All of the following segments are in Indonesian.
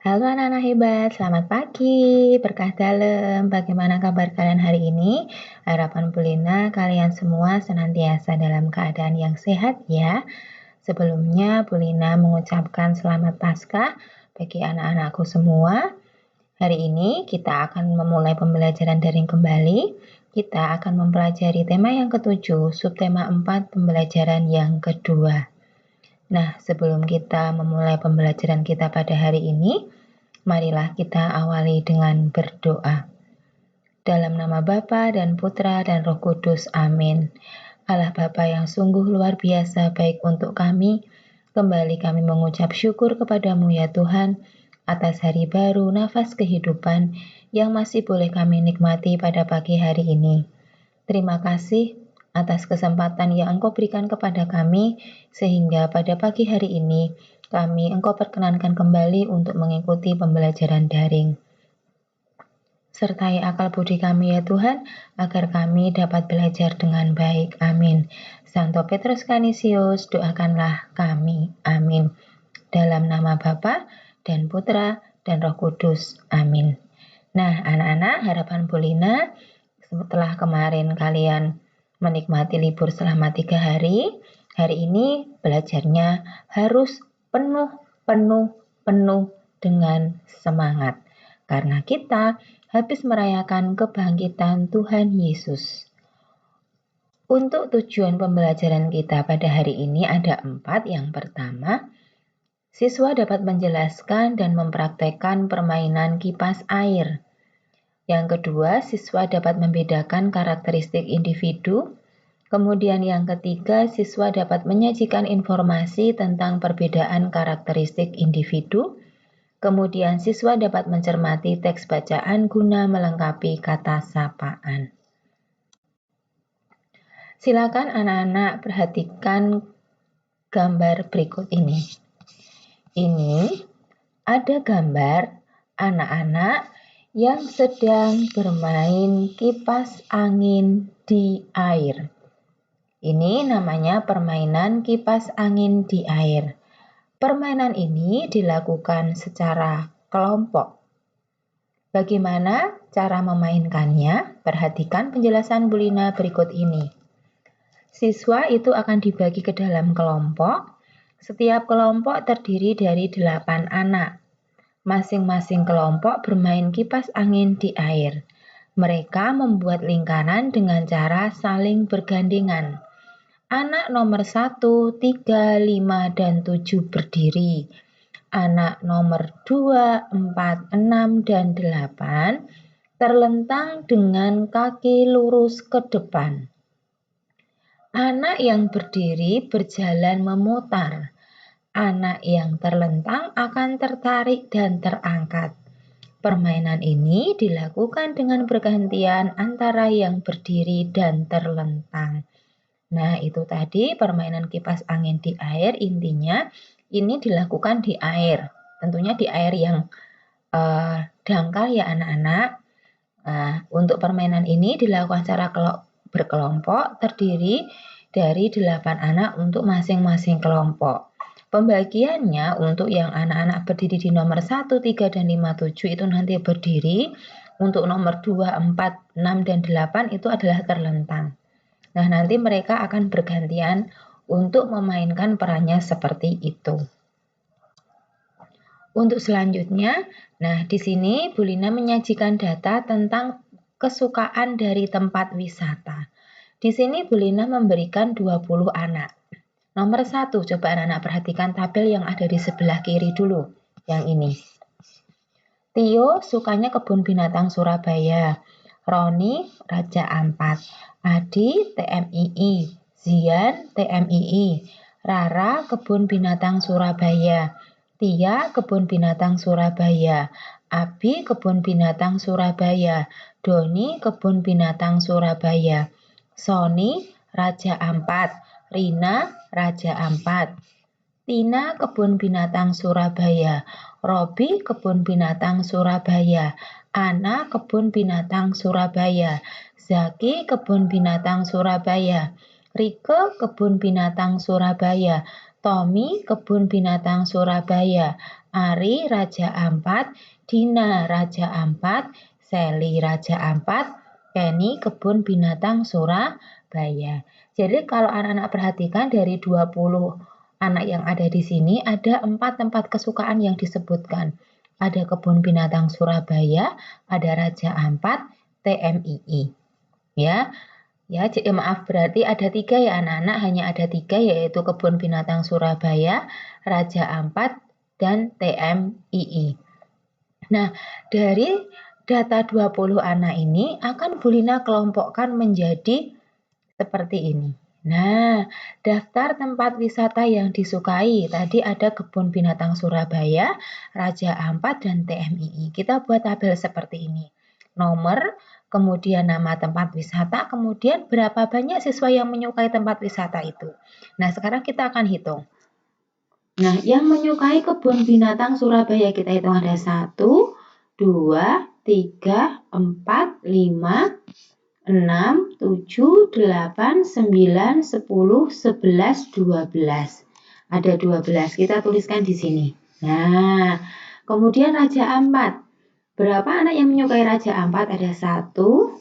Halo anak-anak hebat, selamat pagi, berkah dalam. Bagaimana kabar kalian hari ini? Harapan Bulina kalian semua senantiasa dalam keadaan yang sehat ya. Sebelumnya Bulina mengucapkan selamat Paskah bagi anak-anakku semua. Hari ini kita akan memulai pembelajaran daring kembali. Kita akan mempelajari tema yang ketujuh, subtema 4, pembelajaran yang kedua. Nah, sebelum kita memulai pembelajaran kita pada hari ini, marilah kita awali dengan berdoa. Dalam nama Bapa dan Putra dan Roh Kudus, amin. Allah Bapa yang sungguh luar biasa baik untuk kami, kembali kami mengucap syukur kepadamu ya Tuhan, atas hari baru nafas kehidupan yang masih boleh kami nikmati pada pagi hari ini. Terima kasih atas kesempatan yang Engkau berikan kepada kami, sehingga pada pagi hari ini Engkau perkenankan kembali untuk mengikuti pembelajaran daring. Sertai akal budi kami ya Tuhan, agar kami dapat belajar dengan baik. Amin. Santo Petrus Canisius, doakanlah kami. Amin. Dalam nama Bapa dan Putra dan Roh Kudus. Amin. Nah, anak-anak, harapan Bulina, setelah kemarin kalian menikmati libur selama 3 hari, hari ini belajarnya harus penuh dengan semangat. Karena kita habis merayakan kebangkitan Tuhan Yesus. Untuk tujuan pembelajaran kita pada hari ini ada 4. Yang pertama, siswa dapat menjelaskan dan mempraktekkan permainan kipas air. Yang kedua, siswa dapat membedakan karakteristik individu. Kemudian yang ketiga, siswa dapat menyajikan informasi tentang perbedaan karakteristik individu. Kemudian siswa dapat mencermati teks bacaan guna melengkapi kata sapaan. Silakan anak-anak perhatikan gambar berikut ini. Ini ada gambar anak-anak yang sedang bermain kipas angin di air. Ini namanya permainan kipas angin di air. Permainan ini dilakukan secara kelompok. Bagaimana cara memainkannya? Perhatikan penjelasan Bulina berikut ini. Siswa itu akan dibagi ke dalam kelompok. Setiap kelompok terdiri dari 8 anak. Masing-masing kelompok bermain kipas angin di air. Mereka membuat lingkaran dengan cara saling bergandengan. Anak nomor 1, 3, 5, dan 7 berdiri. Anak nomor 2, 4, 6, dan 8 terlentang dengan kaki lurus ke depan. Anak yang berdiri berjalan memutar. Anak yang terlentang akan tertarik dan terangkat. Permainan ini dilakukan dengan bergantian antara yang berdiri dan terlentang. Nah, itu tadi permainan kipas angin di air. Intinya ini dilakukan di air. Tentunya di air yang dangkal ya anak-anak. Untuk permainan ini dilakukan secara berkelompok, terdiri dari 8 anak untuk masing-masing kelompok. Pembagiannya untuk yang anak-anak berdiri di nomor 1, 3, dan 5, 7 itu nanti berdiri. Untuk nomor 2, 4, 6, dan 8 itu adalah terlentang. Nah, nanti mereka akan bergantian untuk memainkan perannya seperti itu. Untuk selanjutnya, nah di sini Bulina menyajikan data tentang kesukaan dari tempat wisata. Di sini Bulina memberikan 20 anak. Nomor 1, coba anak-anak perhatikan tabel yang ada di sebelah kiri dulu, yang ini. Tio sukanya kebun binatang Surabaya. Roni Raja Ampat. Adi TMII. Zian TMII. Rara kebun binatang Surabaya. Tia kebun binatang Surabaya. Abi kebun binatang Surabaya. Doni kebun binatang Surabaya. Soni Raja Ampat. Rina Raja Ampat. Tina kebun binatang Surabaya. Robi kebun binatang Surabaya. Ana kebun binatang Surabaya. Zaki kebun binatang Surabaya. Rike kebun binatang Surabaya. Tommy kebun binatang Surabaya. Ari Raja Ampat, Dina Raja Ampat, Sally Raja Ampat, Penny Kebun Binatang Surabaya. Jadi kalau anak-anak perhatikan dari 20 anak yang ada di sini ada 4 tempat kesukaan yang disebutkan. Ada Kebun Binatang Surabaya, ada Raja Ampat, TMII. Ya, maaf berarti ada 3 ya anak-anak, hanya ada 3 yaitu Kebun Binatang Surabaya, Raja Ampat, dan TMII. Nah, dari data 20 anak ini akan Bu Lina kelompokkan menjadi seperti ini. Nah, daftar tempat wisata yang disukai. Tadi ada Kebun Binatang Surabaya, Raja Ampat, dan TMII. Kita buat tabel seperti ini. Nomor, kemudian nama tempat wisata, kemudian berapa banyak siswa yang menyukai tempat wisata itu. Nah, sekarang kita akan hitung. Nah, yang menyukai Kebun Binatang Surabaya kita hitung ada 1, 2, 3, 4, 5, 6, 7, 8, 9, 10, 11, 12. Ada 12, kita tuliskan di sini. Nah, kemudian Raja Ampat. Berapa anak yang menyukai Raja Ampat? Ada 1,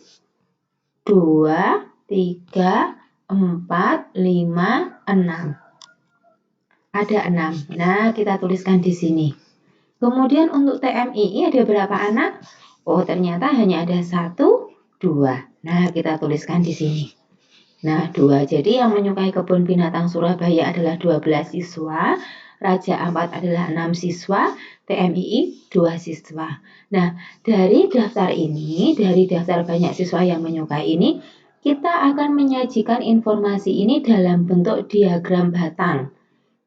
2, 3, 4, 5, 6. Ada 6. Nah, kita tuliskan di sini. Kemudian untuk TMII ada berapa anak? Oh, ternyata hanya ada 1, 2. Nah, kita tuliskan di sini. Nah, 2. Jadi yang menyukai Kebun Binatang Surabaya adalah 12 siswa, Raja Ampat adalah 6 siswa, TMII 2 siswa. Nah, dari daftar ini, dari daftar banyak siswa yang menyukai ini, kita akan menyajikan informasi ini dalam bentuk diagram batang.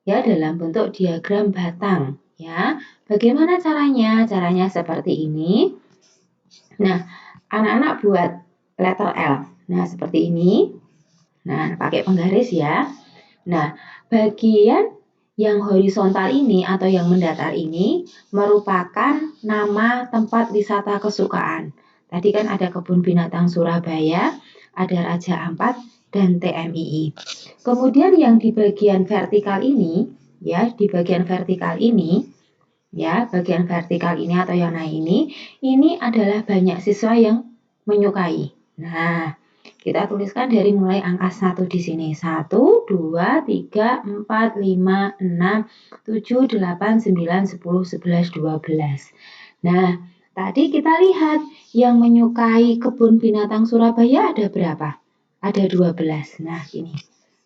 Ya, dalam bentuk diagram batang. Ya, bagaimana caranya? Caranya seperti ini. Nah, anak-anak buat letter L. Nah, seperti ini. Nah, pakai penggaris ya. Nah, bagian yang horizontal ini atau yang mendatar ini merupakan nama tempat wisata kesukaan. Tadi kan ada Kebun Binatang Surabaya, ada Raja Ampat, dan TMII. Kemudian yang di bagian vertikal ini, ya, di bagian vertikal ini, ya, bagian vertikal ini atau yang naik ini adalah banyak siswa yang menyukai. Nah, kita tuliskan dari mulai angka 1 di sini. 1, 2, 3, 4, 5, 6, 7, 8, 9, 10, 11, 12. Nah, tadi kita lihat yang menyukai Kebun Binatang Surabaya ada berapa? Ada 12. Nah, ini.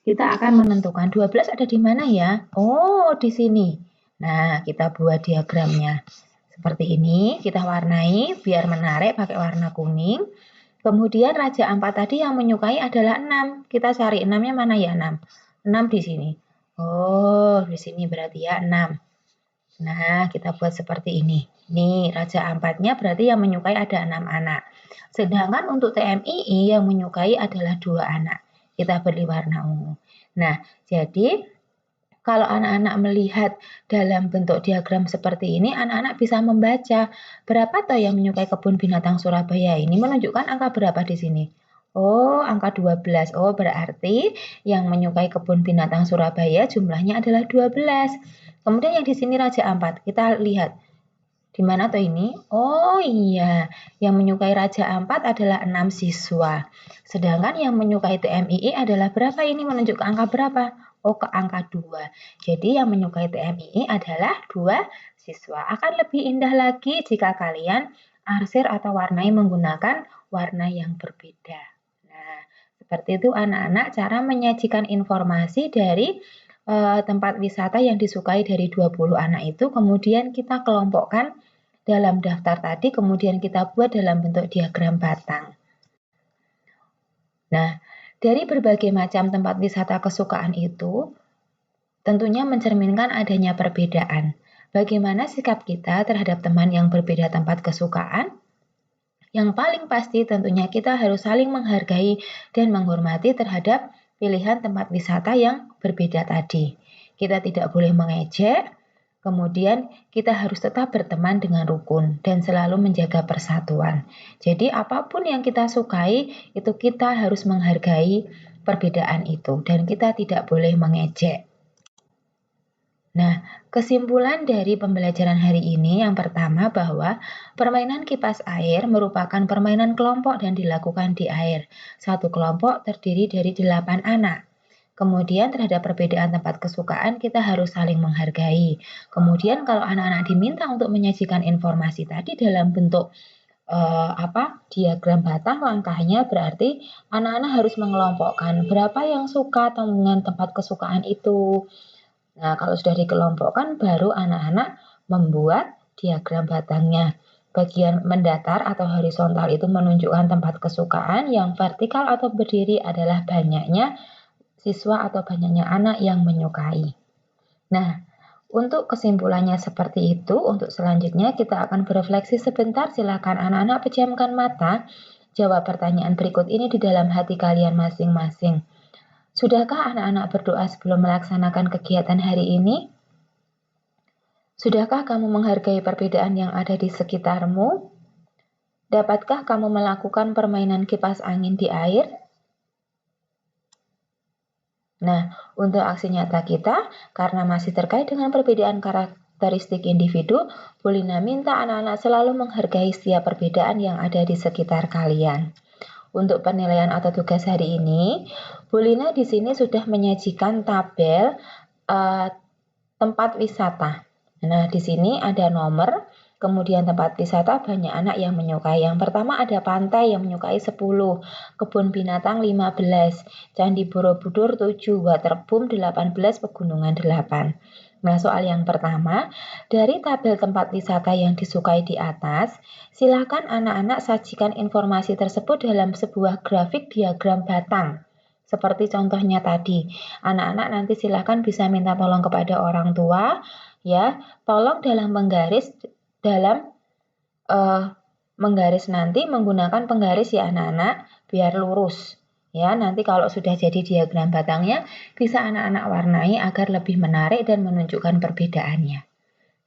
Kita akan menentukan 12 ada di mana ya? Oh, di sini. Nah, kita buat diagramnya. Seperti ini, kita warnai biar menarik pakai warna kuning. Kemudian Raja Ampat tadi yang menyukai adalah 6. Kita cari 6-nya mana ya 6? 6 di sini. Oh, di sini berarti ya 6. Nah, kita buat seperti ini. Nih, Raja Ampatnya berarti yang menyukai ada 6 anak. Sedangkan untuk TMII yang menyukai adalah 2 anak. Kita beri warna ungu. Nah, jadi kalau anak-anak melihat dalam bentuk diagram seperti ini, anak-anak bisa membaca berapa toh yang menyukai Kebun Binatang Surabaya ini menunjukkan angka berapa di sini. Oh, angka 12. Oh, berarti yang menyukai Kebun Binatang Surabaya jumlahnya adalah 12. Kemudian yang di sini Raja Ampat, kita lihat di mana tuh ini? Oh iya, yang menyukai Raja Ampat adalah 6 siswa. Sedangkan yang menyukai TMII adalah berapa ini menunjuk ke angka berapa? Oh, ke angka 2. Jadi yang menyukai TMII adalah 2 siswa. Akan lebih indah lagi jika kalian arsir atau warnai menggunakan warna yang berbeda. Nah, seperti itu anak-anak cara menyajikan informasi dari tempat wisata yang disukai dari 20 anak itu kemudian kita kelompokkan dalam daftar tadi kemudian kita buat dalam bentuk diagram batang. Nah, dari berbagai macam tempat wisata kesukaan itu tentunya mencerminkan adanya perbedaan. Bagaimana sikap kita terhadap teman yang berbeda tempat kesukaan? Yang paling pasti tentunya kita harus saling menghargai dan menghormati terhadap pilihan tempat wisata yang berbeda tadi. Kita tidak boleh mengejek, kemudian kita harus tetap berteman dengan rukun dan selalu menjaga persatuan. Jadi apapun yang kita sukai, itu kita harus menghargai perbedaan itu dan kita tidak boleh mengejek. Nah, kesimpulan dari pembelajaran hari ini yang pertama bahwa permainan kipas air merupakan permainan kelompok dan dilakukan di air. Satu kelompok terdiri dari 8 anak. Kemudian terhadap perbedaan tempat kesukaan kita harus saling menghargai. Kemudian kalau anak-anak diminta untuk menyajikan informasi tadi dalam bentuk diagram batang, langkahnya berarti anak-anak harus mengelompokkan berapa yang suka dengan tempat kesukaan itu. Nah, kalau sudah dikelompokkan, baru anak-anak membuat diagram batangnya. Bagian mendatar atau horizontal itu menunjukkan tempat kesukaan, yang vertikal atau berdiri adalah banyaknya siswa atau banyaknya anak yang menyukai. Nah, untuk kesimpulannya seperti itu, untuk selanjutnya kita akan berefleksi sebentar. Silakan anak-anak pejamkan mata. Jawab pertanyaan berikut ini di dalam hati kalian masing-masing. Sudahkah anak-anak berdoa sebelum melaksanakan kegiatan hari ini? Sudahkah kamu menghargai perbedaan yang ada di sekitarmu? Dapatkah kamu melakukan permainan kipas angin di air? Nah, untuk aksi nyata kita, karena masih terkait dengan perbedaan karakteristik individu, Bulina minta anak-anak selalu menghargai setiap perbedaan yang ada di sekitar kalian. Untuk penilaian atau tugas hari ini, Bulina di sini sudah menyajikan tabel tempat wisata. Nah, di sini ada nomor, kemudian tempat wisata banyak anak yang menyukai. Yang pertama ada pantai yang menyukai 10, kebun binatang 15, Candi Borobudur 7, waterboom 18, pegunungan 8. Nah, soal yang pertama, dari tabel tempat wisata yang disukai di atas, silakan anak-anak sajikan informasi tersebut dalam sebuah grafik diagram batang. Seperti contohnya tadi, anak-anak nanti silakan bisa minta tolong kepada orang tua, ya, tolong dalam menggaris nanti menggunakan penggaris ya anak-anak, biar lurus. Ya, nanti kalau sudah jadi diagram batangnya, bisa anak-anak warnai agar lebih menarik dan menunjukkan perbedaannya.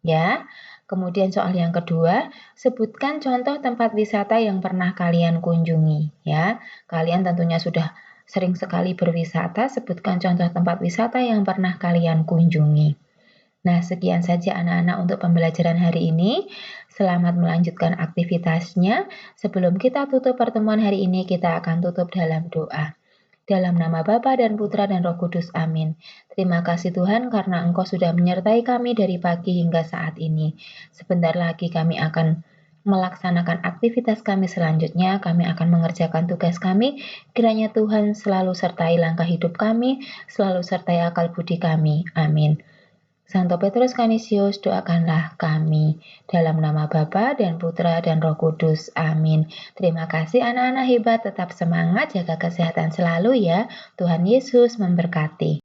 Ya, kemudian soal yang kedua, sebutkan contoh tempat wisata yang pernah kalian kunjungi. Ya, kalian tentunya sudah sering sekali berwisata, sebutkan contoh tempat wisata yang pernah kalian kunjungi. Nah, sekian saja anak-anak untuk pembelajaran hari ini. Selamat melanjutkan aktivitasnya. Sebelum kita tutup pertemuan hari ini, kita akan tutup dalam doa. Dalam nama Bapa dan Putra dan Roh Kudus, amin. Terima kasih Tuhan karena Engkau sudah menyertai kami dari pagi hingga saat ini. Sebentar lagi kami akan melaksanakan aktivitas kami selanjutnya. Kami akan mengerjakan tugas kami. Kiranya Tuhan selalu sertai langkah hidup kami, selalu sertai akal budi kami. Amin. Santo Petrus Canisius, doakanlah kami. Dalam nama Bapa dan Putra dan Roh Kudus. Amin. Terima kasih anak-anak hebat, tetap semangat, jaga kesehatan selalu ya. Tuhan Yesus memberkati.